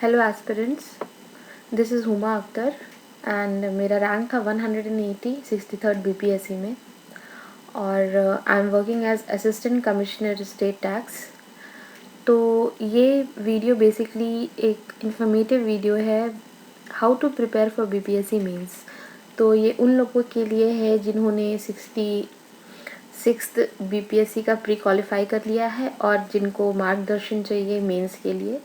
Hello aspirants, this is Huma Akhtar and मेरा rank था 180 63rd BPSC में और I am working as assistant commissioner state tax. तो ये वीडियो बेसिकली एक इंफॉर्मेटिव वीडियो है how to prepare for BPSC mains. तो ये उन लोगों के लिए है जिन्होंने 66th बीपीएससी का प्री क्वालिफाई कर लिया है और जिनको मार्गदर्शन चाहिए मेंस के लिए।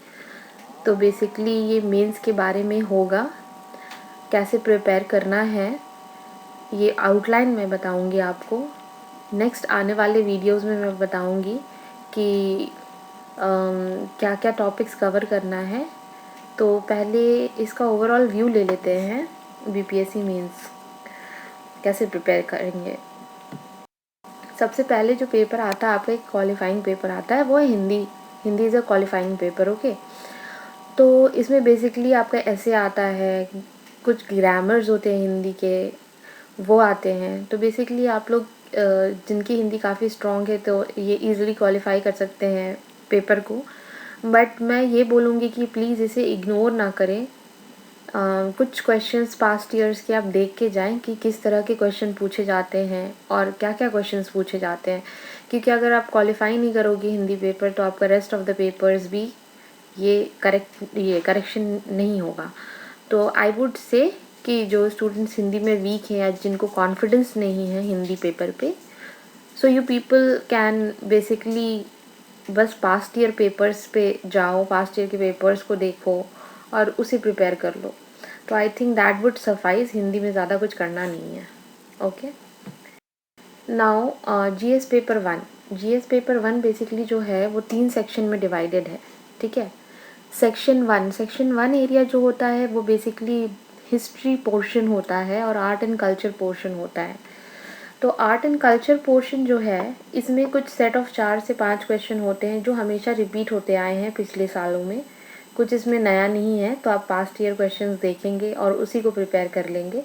तो बेसिकली ये मेंस के बारे में होगा, कैसे प्रिपेयर करना है ये आउटलाइन में बताऊंगी आपको। नेक्स्ट आने वाले वीडियोस में मैं बताऊंगी कि क्या क्या टॉपिक्स कवर करना है। तो पहले इसका ओवरऑल व्यू ले लेते हैं, बीपीएससी मेंस कैसे प्रिपेयर करेंगे। सबसे पहले जो पेपर आता है आपका, एक क्वालिफाइंग पेपर आता है, वो है Hindi. Hindi is a qualifying paper, okay. तो इसमें बेसिकली आपका ऐसे आता है, कुछ ग्रामर्स होते हैं हिंदी के, वो आते हैं। तो बेसिकली आप लोग जिनकी हिंदी काफ़ी स्ट्रॉन्ग है तो ये इजीली क्वालिफाई कर सकते हैं पेपर को। बट मैं ये बोलूँगी कि प्लीज़ इसे इग्नोर ना करें। कुछ क्वेश्चंस पास्ट ईयर्स के आप देख के जाएं कि किस तरह के क्वेश्चन पूछे जाते हैं और क्या क्या क्वेश्चंस पूछे जाते हैं, क्योंकि अगर आप क्वालिफाई नहीं करोगे हिंदी पेपर तो आपका रेस्ट ऑफ द पेपर्स भी ये करेक्शन नहीं होगा। तो आई वुड से कि जो स्टूडेंट्स हिंदी में वीक हैं या जिनको कॉन्फिडेंस नहीं है हिंदी पेपर पे, so you people can basically बस पास्ट ईयर पेपर्स पे जाओ, पास्ट ईयर के पेपर्स को देखो और उसे प्रिपेयर कर लो। तो I think that would suffice, Hindi में ज़्यादा कुछ करना नहीं है, okay. Now GS paper 1। GS paper 1 basically जो है वो 3 सेक्शन में डिवाइडेड है, ठीक है। सेक्शन 1 एरिया जो होता है वो बेसिकली हिस्ट्री पोर्शन होता है और आर्ट एंड कल्चर पोर्शन होता है। तो आर्ट एंड कल्चर पोर्शन जो है इसमें कुछ सेट ऑफ 4 से 5 क्वेश्चन होते हैं जो हमेशा रिपीट होते आए हैं पिछले सालों में। कुछ इसमें नया नहीं है, तो आप पास्ट ईयर क्वेश्चंस देखेंगे और उसी को प्रिपेयर कर लेंगे।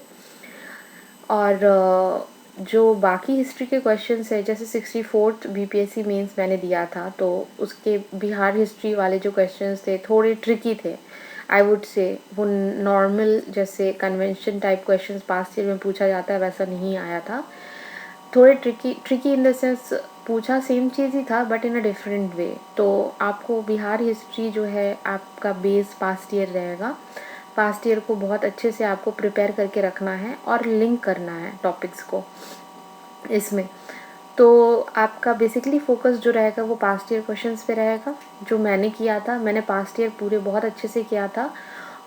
और जो बाकी हिस्ट्री के क्वेश्चंस है, जैसे 64th बीपीएससी मेंस मैंने दिया था, तो उसके बिहार हिस्ट्री वाले जो क्वेश्चंस थे थोड़े ट्रिकी थे आई वुड से। वो नॉर्मल जैसे convention type questions past year में पूछा जाता है वैसा नहीं आया था। थोड़े ट्रिकी इन द सेंस पूछा सेम चीज़ ही था but in a different way. तो आपको बिहार हिस्ट्री जो है आपका बेस पास्ट ईयर रहेगा। पास्ट ईयर को बहुत अच्छे से आपको प्रिपेयर करके रखना है और लिंक करना है टॉपिक्स को इसमें। तो आपका बेसिकली फोकस जो रहेगा वो पास्ट ईयर क्वेश्चंस पे रहेगा, जो मैंने किया था। मैंने पास्ट ईयर पूरे बहुत अच्छे से किया था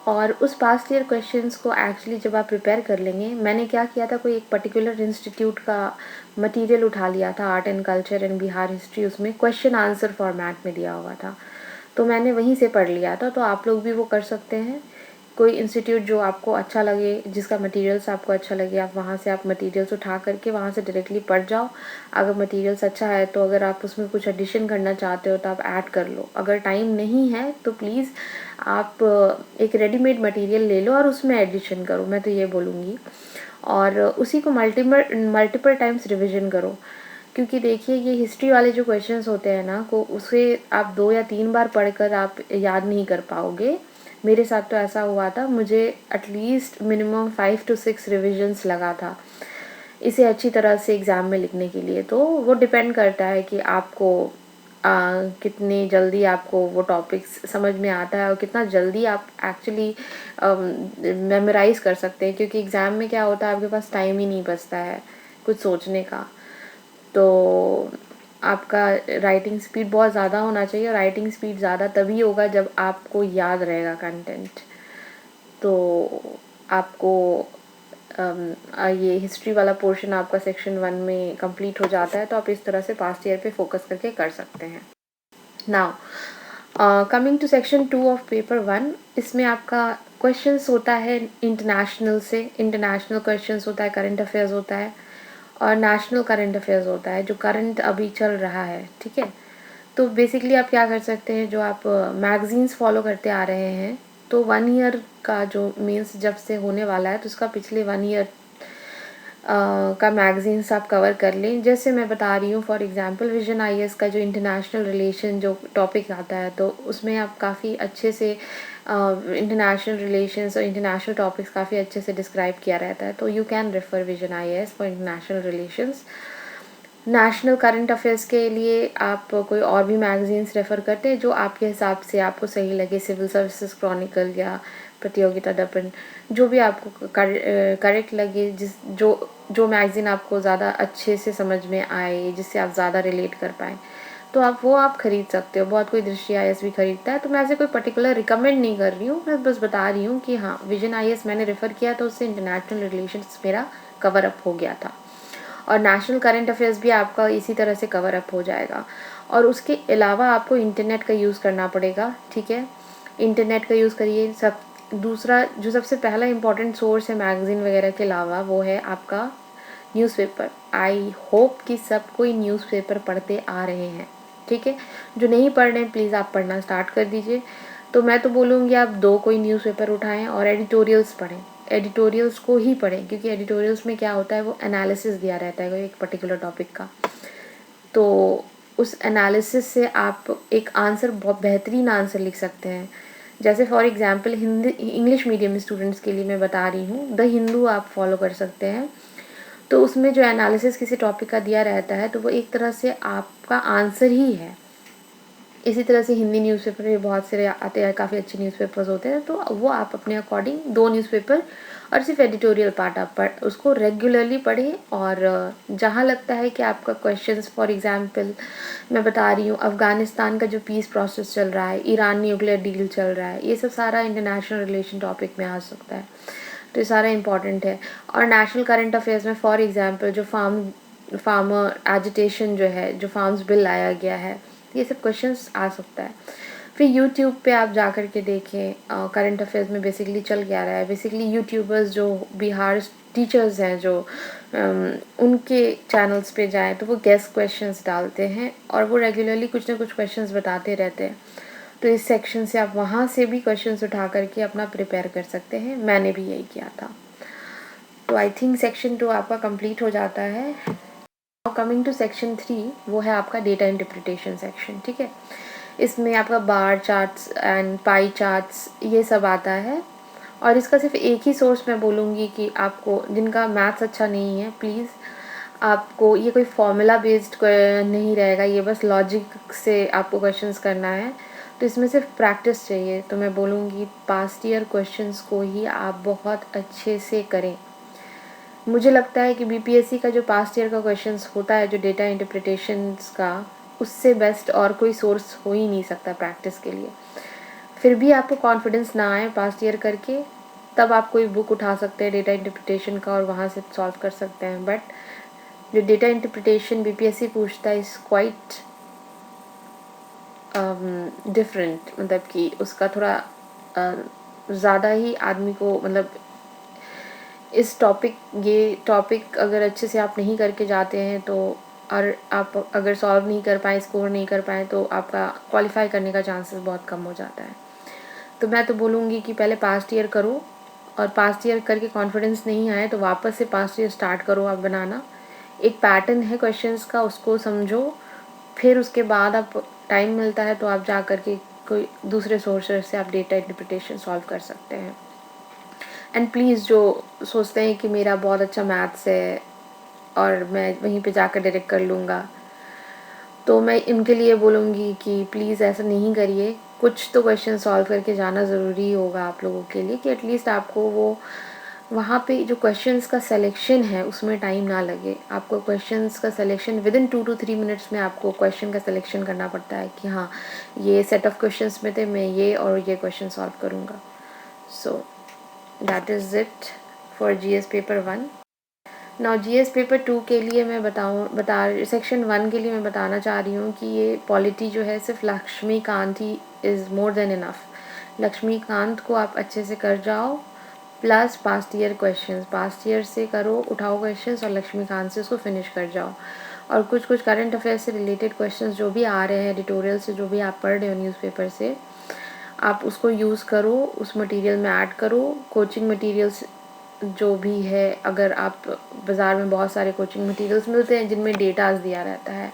और उस पास्ट ईयर क्वेश्चंस को एक्चुअली जब आप प्रिपेयर कर लेंगे, मैंने क्या किया था, कोई एक पर्टिकुलर इंस्टीट्यूट का मटेरियल उठा लिया था, art and culture and Bihar history, उसमें क्वेश्चन आंसर फॉर्मेट में दिया हुआ था, तो मैंने वहीं से पढ़ लिया था। तो आप लोग भी वो कर सकते हैं। कोई इंस्टीट्यूट जो आपको अच्छा लगे, जिसका मटेरियल्स आपको अच्छा लगे, आप वहाँ से आप मटेरियल्स उठा करके वहाँ से डायरेक्टली पढ़ जाओ। अगर मटेरियल्स अच्छा है तो अगर आप उसमें कुछ एडिशन करना चाहते हो तो आप ऐड कर लो। अगर टाइम नहीं है तो प्लीज़ आप एक रेडीमेड मटेरियल ले लो और उसमें एडिशन करो, मैं तो ये बोलूँगी। और उसी को मल्टीपल टाइम्स रिविज़न करो, क्योंकि देखिए ये हिस्ट्री वाले जो क्वेश्चंस होते हैं ना, को उसे आप 2 या 3 बार पढ़कर आप याद नहीं कर पाओगे। मेरे साथ तो ऐसा हुआ था, मुझे एटलीस्ट मिनिमम 5 to 6 रिविजन्स लगा था इसे अच्छी तरह से एग्ज़ाम में लिखने के लिए। तो वो डिपेंड करता है कि आपको कितनी जल्दी आपको वो टॉपिक्स समझ में आता है और कितना जल्दी आप एक्चुअली मेमोराइज़ कर सकते हैं, क्योंकि एग्ज़ाम में क्या होता है, आपके पास टाइम ही नहीं बचता है कुछ सोचने का। तो आपका राइटिंग स्पीड बहुत ज़्यादा होना चाहिए, और राइटिंग स्पीड ज़्यादा तभी होगा जब आपको याद रहेगा कंटेंट। तो आपको ये हिस्ट्री वाला पोर्शन आपका सेक्शन 1 में कंप्लीट हो जाता है, तो आप इस तरह से पास्ट ईयर पे फोकस करके कर सकते हैं। Now coming to section 2 of paper 1, इसमें आपका क्वेश्चंस होता है इंटरनेशनल से। इंटरनेशनल क्वेश्चंस होता है, करंट अफेयर्स होता है और नेशनल करंट अफेयर्स होता है, जो करंट अभी चल रहा है, ठीक है। तो बेसिकली आप क्या कर सकते हैं, जो आप मैगजीन्स फॉलो करते आ रहे हैं, तो 1 ईयर का जो मीन्स जब से होने वाला है तो उसका पिछले 1 ईयर का मैगज़ीन्स आप कवर कर लें। जैसे मैं बता रही हूँ फॉर एग्ज़ाम्पल विज़न आईएएस का जो इंटरनेशनल रिलेशन जो टॉपिक आता है, तो उसमें आप काफ़ी अच्छे से इंटरनेशनल रिलेशंस और इंटरनेशनल टॉपिक्स काफ़ी अच्छे से डिस्क्राइब किया रहता है, तो you can refer vision IAS for international relations. National current affairs के लिए आप कोई और भी मैगज़ीन्स रेफ़र करते हैं जो आपके हिसाब से आपको सही लगे, सिविल सर्विसेज क्रॉनिकल या प्रतियोगिता दर्पण, जो भी आपको करेक्ट लगे, जो मैगज़ीन आपको ज़्यादा अच्छे से समझ में आए, जिससे आप ज़्यादा रिलेट कर पाएँ, तो आप खरीद सकते हो। बहुत कोई दृष्टि आईएएस भी खरीदता है, तो मैं ऐसे कोई पर्टिकुलर रिकमेंड नहीं कर रही हूँ, मैं बस बता रही हूँ कि हाँ, विज़न आईएएस मैंने रेफ़र किया तो उससे इंटरनेशनल रिलेशंस मेरा कवर अप हो गया था, और नेशनल करंट अफेयर्स भी आपका इसी तरह से कवर अप हो जाएगा। और उसके अलावा आपको इंटरनेट का यूज़ करना पड़ेगा, ठीक है? इंटरनेट का यूज़ करिए। दूसरा जो सबसे पहला इम्पॉर्टेंट सोर्स है मैगज़ीन वगैरह के अलावा, वो है आपका न्यूज़पेपर। आई होप कि सब कोई न्यूज़पेपर पढ़ते आ रहे हैं, ठीक है? जो नहीं पढ़ रहे हैं प्लीज़ आप पढ़ना स्टार्ट कर दीजिए। तो मैं तो बोलूँगी आप 2 कोई न्यूज़पेपर उठाएँ और एडिटोरियल्स पढ़ें। एडिटोरियल्स को ही पढ़ें, क्योंकि एडिटोरियल्स में क्या होता है, वो एनालिसिस दिया रहता है एक पर्टिकुलर टॉपिक का। तो उस एनालिसिस से आप एक आंसर, बहुत बेहतरीन आंसर लिख सकते हैं। जैसे for example Hindi English medium students के लिए मैं बता रही हूँ, द हिंदू आप फॉलो कर सकते हैं। तो उसमें जो एनालिसिस किसी टॉपिक का दिया रहता है, तो वो एक तरह से आपका आंसर ही है। इसी तरह से हिंदी न्यूज़पेपर में बहुत सारे आते हैं, काफ़ी अच्छे न्यूज़पेपर्स होते हैं, तो वो आप अपने अकॉर्डिंग 2 न्यूज़पेपर और सिर्फ एडिटोरियल पार्ट आप उसको रेगुलरली पढ़ें। और जहाँ लगता है कि आपका क्वेश्चंस, फॉर एग्जांपल मैं बता रही हूँ, अफ़गानिस्तान का जो पीस प्रोसेस चल रहा है, ईरान न्यूक्लियर डील चल रहा है, ये सब सारा इंटरनेशनल रिलेशन टॉपिक में आ सकता है, तो ये सारा इंपॉर्टेंट है। और नेशनल करंट अफेयर्स में फॉर एग्जांपल जो फार्मर एजिटेशन जो है, जो फार्म्स बिल लाया गया है, ये सब क्वेश्चंस आ सकता है। फिर यूट्यूब पे आप जा कर के देखें करंट अफेयर्स में बेसिकली चल क्या रहा है। बेसिकली यूट्यूबर्स जो बिहार टीचर्स हैं जो उनके चैनल्स पे जाएं तो वो गेस्ट क्वेश्चंस डालते हैं और वो रेगुलरली कुछ ना कुछ क्वेश्चंस बताते रहते हैं। तो इस सेक्शन से आप वहाँ से भी क्वेश्चंस उठा करके अपना प्रिपेयर कर सकते हैं। मैंने भी यही किया था। तो आई थिंक सेक्शन 2 आपका कंप्लीट हो जाता है। कमिंग टू सेक्शन 3, वो है आपका डेटा इंटरप्रिटेशन सेक्शन, ठीक है? इसमें आपका बार चार्ट्स एंड पाई चार्ट्स ये सब आता है। और इसका सिर्फ एक ही सोर्स मैं बोलूँगी कि आपको, जिनका मैथ्स अच्छा नहीं है, प्लीज़ आपको ये कोई फॉर्मूला बेस्ड नहीं रहेगा, ये बस लॉजिक से आपको क्वेश्चंस करना है, तो इसमें सिर्फ प्रैक्टिस चाहिए। तो मैं बोलूँगी पास्ट ईयर क्वेश्चंस को ही आप बहुत अच्छे से करें। मुझे लगता है कि बीपीएससी का जो पास्ट ईयर का क्वेश्चंस होता है, जो डेटा इंटरप्रिटेशंस का, उससे बेस्ट और कोई सोर्स हो ही नहीं सकता प्रैक्टिस के लिए। फिर भी आपको कॉन्फिडेंस ना आए पास्ट ईयर करके, तब आप कोई बुक उठा सकते हैं डेटा इंटरप्रिटेशन का और वहाँ से सॉल्व कर सकते हैं। बट जो डेटा इंटरप्रिटेशन बीपीएससी पूछता है इज़ क्वाइट डिफरेंट, मतलब कि उसका थोड़ा ज़्यादा ही आदमी को, मतलब ये टॉपिक अगर अच्छे से आप नहीं करके जाते हैं तो, और आप अगर सॉल्व नहीं कर पाए, स्कोर नहीं कर पाए, तो आपका क्वालिफाई करने का चांसेस बहुत कम हो जाता है। तो मैं तो बोलूँगी कि पहले पास्ट ईयर करो, और पास्ट ईयर करके कॉन्फिडेंस नहीं आए तो वापस से पास्ट ईयर स्टार्ट करो आप बनाना। एक पैटर्न है क्वेश्चंस का, उसको समझो। फिर उसके बाद आप टाइम मिलता है तो आप जा कर के कोई दूसरे सोर्सेस से आप डेटा इंटरप्रिटेशन सॉल्व कर सकते हैं। एंड प्लीज़ जो सोचते हैं कि मेरा बहुत अच्छा मैथ्स है और मैं वहीं पे जाकर डायरेक्ट कर लूँगा, तो मैं इनके लिए बोलूँगी कि प्लीज़ ऐसा नहीं करिए। कुछ तो क्वेश्चन सॉल्व करके जाना ज़रूरी होगा आप लोगों के लिए, कि एटलीस्ट आपको वो वहाँ पे जो क्वेश्चंस का सिलेक्शन है उसमें टाइम ना लगे। आपको क्वेश्चंस का सिलेक्शन विदिन 2 to 3 मिनट्स में आपको क्वेश्चन का सिलेक्शन करना पड़ता है कि हाँ, ये सेट ऑफ क्वेश्चंस में थे, मैं ये और ये क्वेश्चन सॉल्व करूँगा। So that is it for GS paper 1। Now GS paper 2 के लिए मैं सेक्शन 1 के लिए मैं बताना चाह रही हूँ कि ये पॉलिटी जो है सिर्फ लक्ष्मीकांत ही is more than enough. Laxmikanth को आप अच्छे से कर जाओ, plus past year questions, past year से करो, उठाओ क्वेश्चंस और लक्ष्मीकांत से उसको फिनिश कर जाओ। और कुछ कुछ करंट अफेयर से रिलेटेड क्वेश्चंस जो भी आ रहे हैं, एडिटोरियल से जो भी आप पढ़ रहे हो न्यूज़पेपर से, आप उसको यूज़ करो, उस मटेरियल में ऐड करो। कोचिंग मटेरियल्स जो भी है, अगर आप बाज़ार में बहुत सारे कोचिंग मटेरियल्स मिलते हैं जिनमें डेटाज दिया रहता है,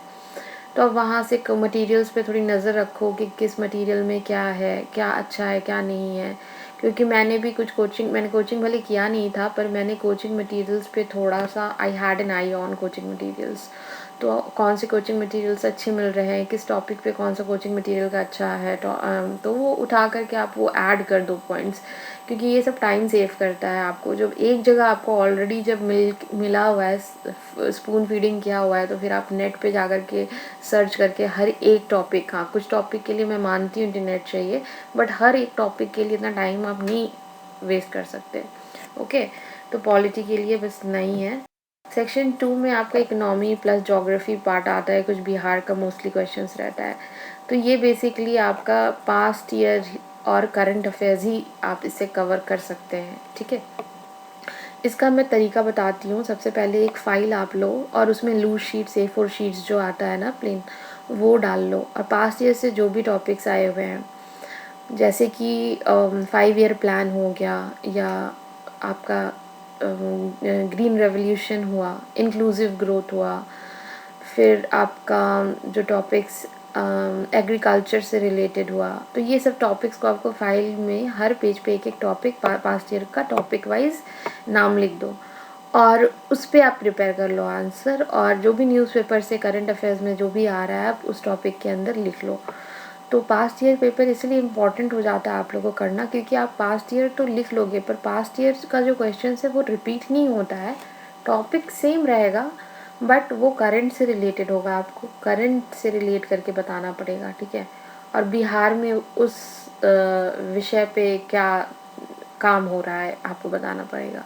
तो आप वहाँ से मटेरियल्स पे थोड़ी नज़र रखो कि किस मटेरियल में क्या है, क्या अच्छा है क्या नहीं है। क्योंकि मैंने भी मैंने कोचिंग भले किया नहीं था, पर मैंने कोचिंग मटेरियल्स पे थोड़ा सा I had an I on coaching materials. तो कौन से कोचिंग मटेरियल्स अच्छे मिल रहे हैं, किस टॉपिक पे कौन सा कोचिंग मटेरियल का अच्छा है, तो वो उठा करके आप वो ऐड कर दो पॉइंट्स। क्योंकि ये सब टाइम सेव करता है आपको। जब एक जगह आपको ऑलरेडी जब मिला हुआ है, स्पून फीडिंग किया हुआ है, तो फिर आप नेट पे जा कर के सर्च करके हर एक टॉपिक, हाँ कुछ टॉपिक के लिए मैं मानती हूँ इंटरनेट चाहिए, बट हर एक टॉपिक के लिए इतना टाइम आप नहीं वेस्ट कर सकते। ओके, तो पॉलिटी के लिए बस नहीं है। सेक्शन 2 में आपका इकोनॉमी प्लस ज्योग्राफी पार्ट आता है, कुछ बिहार का मोस्टली क्वेश्चंस रहता है। तो ये बेसिकली आपका पास्ट ईयर और करंट अफेयर्स ही आप इससे कवर कर सकते हैं, ठीक है। इसका मैं तरीका बताती हूँ। सबसे पहले एक फ़ाइल आप लो और उसमें लूज शीट्स, A4 शीट्स जो आता है ना प्लेन, वो डाल लो, और पास्ट ईयर से जो भी टॉपिक्स आए हुए हैं, जैसे कि 5 ईयर प्लान हो गया, या आपका ग्रीन रेवोल्यूशन हुआ, इंक्लूसिव ग्रोथ हुआ, फिर आपका जो टॉपिक्स एग्रीकल्चर से रिलेटेड हुआ, तो ये सब टॉपिक्स को आपको फाइल में हर पेज पे एक एक टॉपिक पास्ट ईयर का टॉपिक वाइज नाम लिख दो, और उस पर आप प्रिपेयर कर लो आंसर। और जो भी न्यूज़पेपर से करंट अफेयर्स में जो भी आ रहा है आप उस टॉपिक के अंदर लिख लो। तो पास्ट ईयर पेपर इसलिए इम्पॉर्टेंट हो जाता है आप लोगों को करना, क्योंकि आप पास्ट ईयर तो लिख लोगे, पर पास्ट ईयर का जो क्वेश्चन है वो रिपीट नहीं होता है। टॉपिक सेम रहेगा, बट वो करंट से रिलेटेड होगा, आपको करंट से रिलेट करके बताना पड़ेगा, ठीक है। और बिहार में उस विषय पे क्या काम हो रहा है आपको बताना पड़ेगा।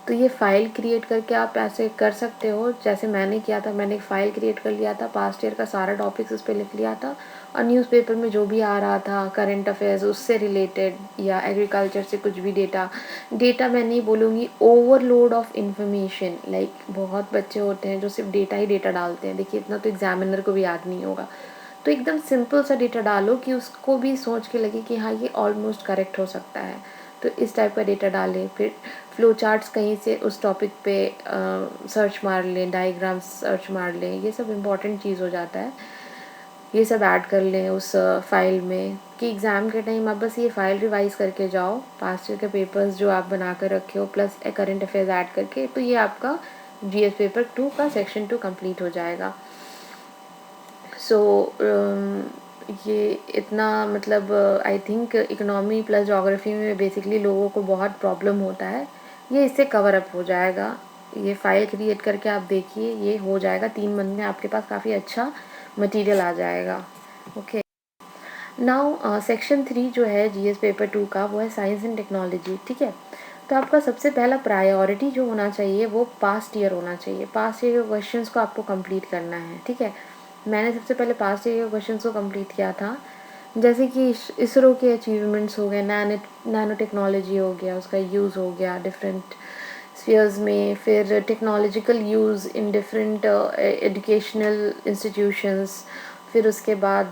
तो ये फ़ाइल क्रिएट करके आप ऐसे कर सकते हो, जैसे मैंने किया था। मैंने एक फ़ाइल क्रिएट कर लिया था, पास्ट ईयर का सारा टॉपिक्स उस पर लिख लिया था, और न्यूज़पेपर में जो भी आ रहा था करंट अफेयर्स उससे रिलेटेड, या एग्रीकल्चर से कुछ भी डेटा मैं नहीं बोलूँगी, ओवरलोड ऑफ इन्फॉर्मेशन। लाइक बहुत बच्चे होते हैं जो सिर्फ डेटा ही डेटा डालते हैं। देखिए, इतना तो एग्जामिनर को भी याद नहीं होगा। तो एकदम सिंपल सा डेटा डालो कि उसको भी सोच के लगे कि हाँ ये ऑलमोस्ट करेक्ट हो सकता है। तो इस टाइप का डेटा डालें। फिर फ्लो चार्ट्स कहीं से उस टॉपिक पे सर्च मार लें, डायग्राम्स सर्च मार लें, ये सब इम्पॉर्टेंट चीज़ हो जाता है। ये सब ऐड कर लें उस फाइल में, कि एग्ज़ाम के टाइम आप बस ये फ़ाइल रिवाइज़ करके जाओ, पास्ट ईयर के पेपर्स जो आप बना कर रखे हो प्लस करंट अफेयर्स ऐड करके, तो ये आपका GS पेपर 2 का सेक्शन 2 कंप्लीट हो जाएगा। सो ये इतना, मतलब I think economy plus geography में बेसिकली लोगों को बहुत प्रॉब्लम होता है, ये इससे कवर अप हो जाएगा। ये फ़ाइल क्रिएट करके आप देखिए, ये हो जाएगा 3 मंथ में, आपके पास काफ़ी अच्छा मटेरियल आ जाएगा। ओके, नाउ सेक्शन 3 जो है GS पेपर 2 का, वो है साइंस एंड टेक्नोलॉजी, ठीक है। तो आपका सबसे पहला प्रायोरिटी जो होना चाहिए वो पास्ट ईयर होना चाहिए। पास्ट ईयर के क्वेश्चंस को आपको कंप्लीट करना है, ठीक है। मैंने सबसे पहले पास्ट ईयर के क्वेश्चंस को कंप्लीट किया था, जैसे कि इसरो के अचीवमेंट्स हो गए, नैनो टेक्नोलॉजी हो गया, उसका यूज़ हो गया डिफरेंट स्फीयर्स में, फिर technological use in different educational institutions, फिर उसके बाद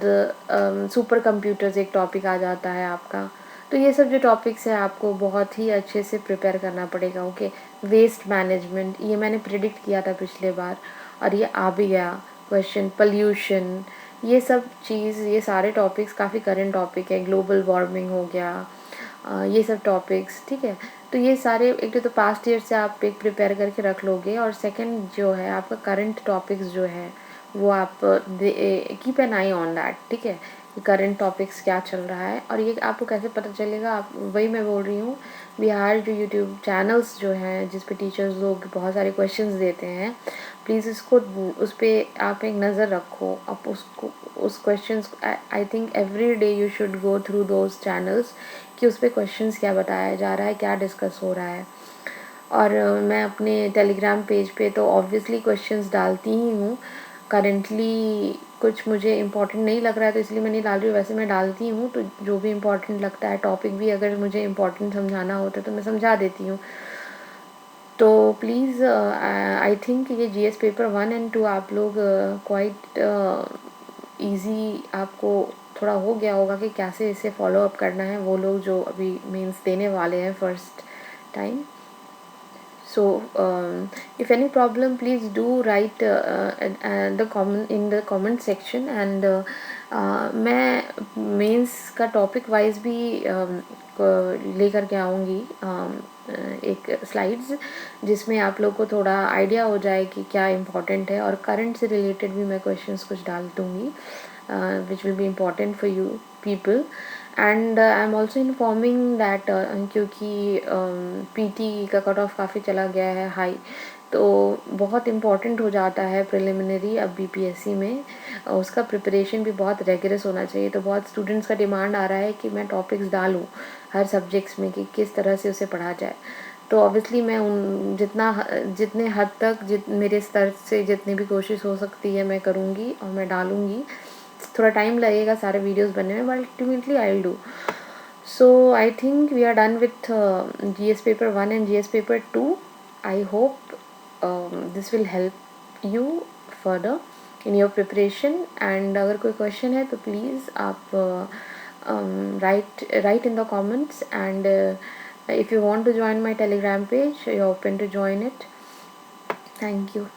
सुपर कंप्यूटर्स एक टॉपिक आ जाता है आपका। तो ये सब जो टॉपिक्स हैं आपको बहुत ही अच्छे से प्रिपेयर करना पड़ेगा। ओके, वेस्ट मैनेजमेंट, ये मैंने प्रिडिक्ट किया था पिछले बार और ये आ भी गया क्वेश्चन। पॉल्यूशन, ये सब चीज़, ये सारे टॉपिक्स काफ़ी करंट टॉपिक है। ग्लोबल वार्मिंग हो गया, ये सब टॉपिक्स, ठीक है। तो ये सारे एक तो पास्ट ईयर से आप एक प्रिपेयर करके रख लोगे, और सेकंड जो है आपका करंट टॉपिक्स जो है वो आप keep an I on that, ठीक है। करंट टॉपिक्स क्या चल रहा है, और ये आपको कैसे पता चलेगा, आप वही मैं बोल रही हूँ, बिहार जो यूट्यूब चैनल्स जो हैं जिस पे टीचर्स लोग बहुत सारे क्वेश्चंस देते हैं, प्लीज़ इसको उस पर आप एक नज़र रखो। आप उसको उस questions, I think every day you should go through those channels कि उस पर क्वेश्चंस क्या बताया जा रहा है, क्या डिस्कस हो रहा है। और मैं अपने टेलीग्राम पेज पे तो ऑब्वियसली क्वेश्चंस डालती ही हूँ। करेंटली कुछ मुझे इम्पोर्टेंट नहीं लग रहा है तो इसलिए मैं नहीं डाल रही हूँ, वैसे मैं डालती हूँ। तो जो भी इम्पोर्टेंट लगता है, टॉपिक भी अगर मुझे इम्पोर्टेंट समझाना होता है तो मैं समझा देती हूँ। तो प्लीज़ आई थिंक ये GS पेपर 1 एंड 2 आप लोग क्वाइट ईज़ी आपको थोड़ा हो गया होगा कि कैसे इसे फॉलो अप करना है, वो लोग जो अभी मेंस देने वाले हैं first time. So if any problem, please do write in the comment section, and मैं मेंस का टॉपिक वाइज भी लेकर के आऊँगी एक स्लाइड्स, जिसमें आप लोग को थोड़ा आइडिया हो जाए कि क्या इम्पोर्टेंट है, और करंट से रिलेटेड भी मैं क्वेश्चंस कुछ डाल दूँगी which will be important for you people. And I am also informing that क्योंकि पीटी का कट ऑफ काफ़ी चला गया है हाई, तो बहुत इम्पॉर्टेंट हो जाता है प्रिलिमिनरी अब बीपीएससी में, उसका प्रिपरेशन भी बहुत रेगुलस होना चाहिए। तो बहुत स्टूडेंट्स का डिमांड आ रहा है कि मैं टॉपिक्स डालूँ हर सब्जेक्ट्स में कि किस तरह से उसे पढ़ा जाए। तो ऑब्वियसली मैं उन जितने हद तक मेरे स्तर से जितनी भी कोशिश हो सकती है मैं करूँगी और मैं डालूँगी। थोड़ा टाइम लगेगा सारे वीडियोस बनने में, but ultimately I will do. So I think we are done with GS paper 1 and GS paper 2. I hope this will help you further in your preparation. And अगर कोई question है तो please आप write in the comments, and if you want to join my Telegram page, you're open to join it. Thank you.